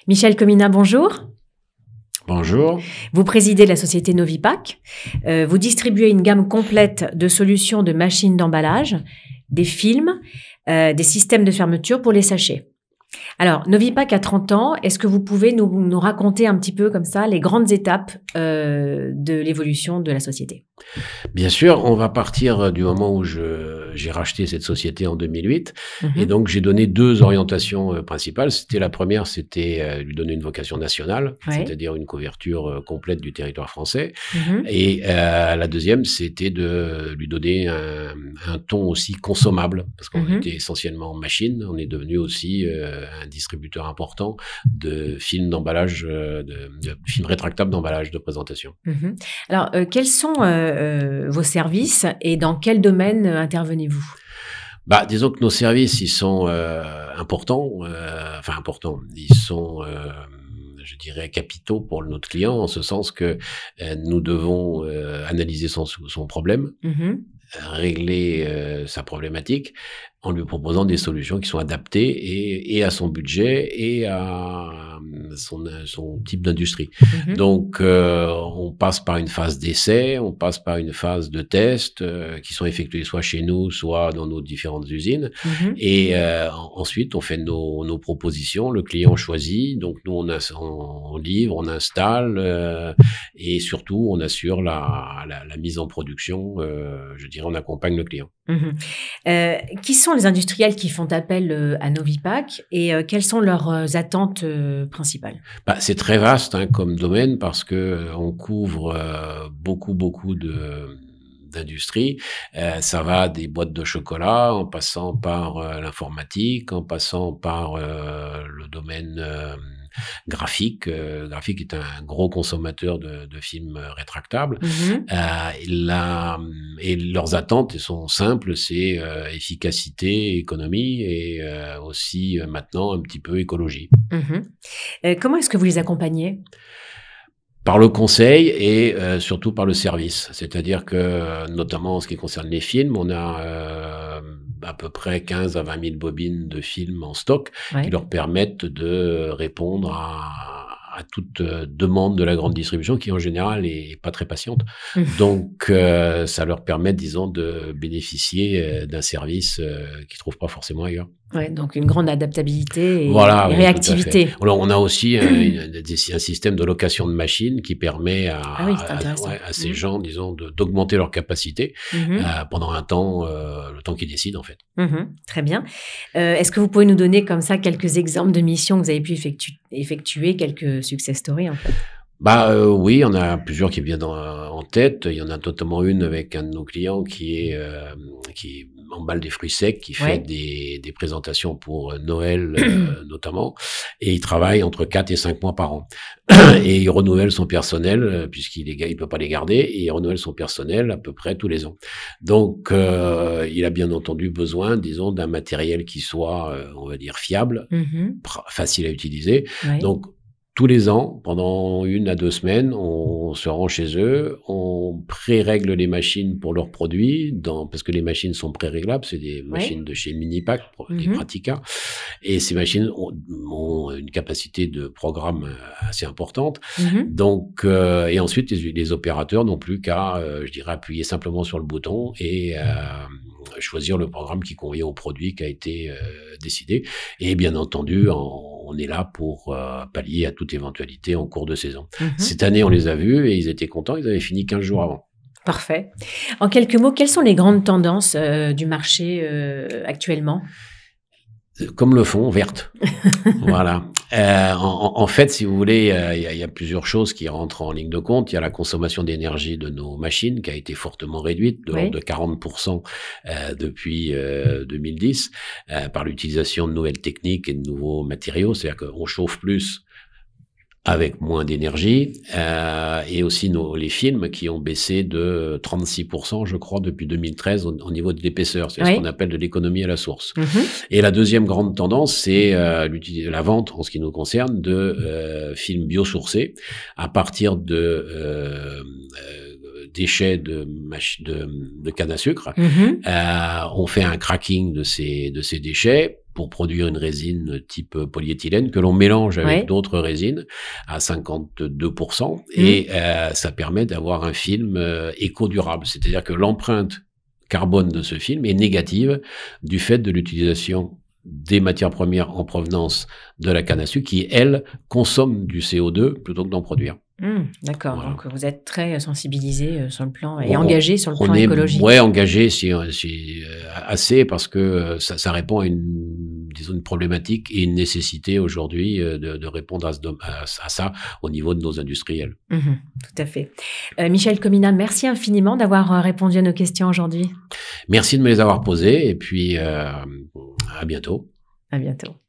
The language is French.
Michel Comina, bonjour. Bonjour. Vous présidez la société Novipac. Vous distribuez une gamme complète de solutions de machines d'emballage, des films, des systèmes de fermeture pour les sachets. Alors, Novipac a 30 ans. Est-ce que vous pouvez nous raconter un petit peu comme ça les grandes étapes de l'évolution de la société ? Bien sûr, on va partir du moment où j'ai racheté cette société en 2008. Et donc, j'ai donné deux orientations principales. La première, c'était lui donner une vocation nationale, c'est-à-dire une couverture complète du territoire français. Et la deuxième, c'était de lui donner un ton aussi consommable, parce qu'on était essentiellement machine. On est devenu aussi un distributeur important de films d'emballage, de films rétractables d'emballage de présentation. Alors, quels sont vos services et dans quel domaine intervenez-vous ? Disons que nos services, ils sont importants. Ils sont, je dirais, capitaux pour notre client, en ce sens que nous devons analyser son problème, régler sa problématique, en lui proposant des solutions qui sont adaptées et à son budget et à son type d'industrie. Donc, on passe par une phase d'essai, on passe par une phase de test qui sont effectués soit chez nous, soit dans nos différentes usines. Et ensuite, on fait nos propositions, le client choisit. Donc, nous, on livre, on installe et surtout, on assure la mise en production. Je dirais, on accompagne le client. Qui sont les industriels qui font appel à Novipac et quelles sont leurs attentes principales ? C'est très vaste comme domaine parce que on couvre beaucoup d'industries. Ça va des boîtes de chocolat en passant par l'informatique, en passant par le domaine graphique. Graphique est un gros consommateur de films rétractables. Et leurs attentes sont simples, c'est efficacité, économie et aussi maintenant un petit peu écologie. Comment est-ce que vous les accompagnez ? Par le conseil et surtout par le service. C'est-à-dire que, notamment en ce qui concerne les films, on a à peu près 15 à 20 000 bobines de films en stock qui leur permettent de répondre à toute demande de la grande distribution qui, en général, est pas très patiente. Donc, ça leur permet, disons, de bénéficier d'un service qu'ils trouvent pas forcément ailleurs. Ouais, donc une grande adaptabilité et réactivité. Alors, on a aussi un système de location de machines qui permet à ces gens, disons, d'augmenter leur capacité pendant un temps, le temps qu'ils décident, en fait. Très bien. Est-ce que vous pouvez nous donner comme ça quelques exemples de missions que vous avez pu effectuer, quelques success stories, en fait ? Oui, il y en a plusieurs qui viennent en tête. Il y en a notamment une avec un de nos clients qui emballe des fruits secs, qui fait des présentations pour Noël notamment, et il travaille entre 4 et 5 mois par an. Et il renouvelle son personnel, il peut pas les garder, et il renouvelle son personnel à peu près tous les ans. Donc, il a bien entendu besoin, disons, d'un matériel qui soit, on va dire, fiable, facile à utiliser. Donc, tous les ans, pendant 1 à 2 semaines, on se rend chez eux, on pré-règle les machines pour leurs produits, parce que les machines sont pré-réglables, c'est des machines de chez Minipac, des Pratica, et ces machines ont une capacité de programme assez importante. Donc, et ensuite, les opérateurs n'ont plus qu'à, je dirais, appuyer simplement sur le bouton et choisir le programme qui convient au produit qui a été décidé. Et bien entendu, on est là pour pallier à toute éventualité en cours de saison. Cette année, on les a vus et ils étaient contents, ils avaient fini 15 jours avant. Parfait. En quelques mots, quelles sont les grandes tendances du marché actuellement ? Comme le fond, verte. Voilà. En fait, si vous voulez, il y a plusieurs choses qui rentrent en ligne de compte. Il y a la consommation d'énergie de nos machines qui a été fortement réduite, de l'ordre de 40% depuis 2010, par l'utilisation de nouvelles techniques et de nouveaux matériaux. C'est-à-dire qu'on chauffe plus avec moins d'énergie, et aussi les films qui ont baissé de 36%, je crois, depuis 2013 au niveau de l'épaisseur. C'est ce qu'on appelle de l'économie à la source. Et la deuxième grande tendance, c'est la vente, en ce qui nous concerne, de films biosourcés à partir de déchets de canne à sucre. On fait un cracking de ces déchets pour produire une résine type polyéthylène que l'on mélange avec d'autres résines à 52%, et ça permet d'avoir un film éco-durable, c'est-à-dire que l'empreinte carbone de ce film est négative du fait de l'utilisation des matières premières en provenance de la canne à sucre qui, elle, consomme du CO2 plutôt que d'en produire. D'accord, voilà. Donc vous êtes très sensibilisé sur le plan et engagé sur le plan écologique. Oui, engagé assez, parce que ça répond à une problématique et une nécessité aujourd'hui de répondre à ça au niveau de nos industriels. Tout à fait. Michel Comina, merci infiniment d'avoir répondu à nos questions aujourd'hui. Merci de me les avoir posées, et puis à bientôt. À bientôt.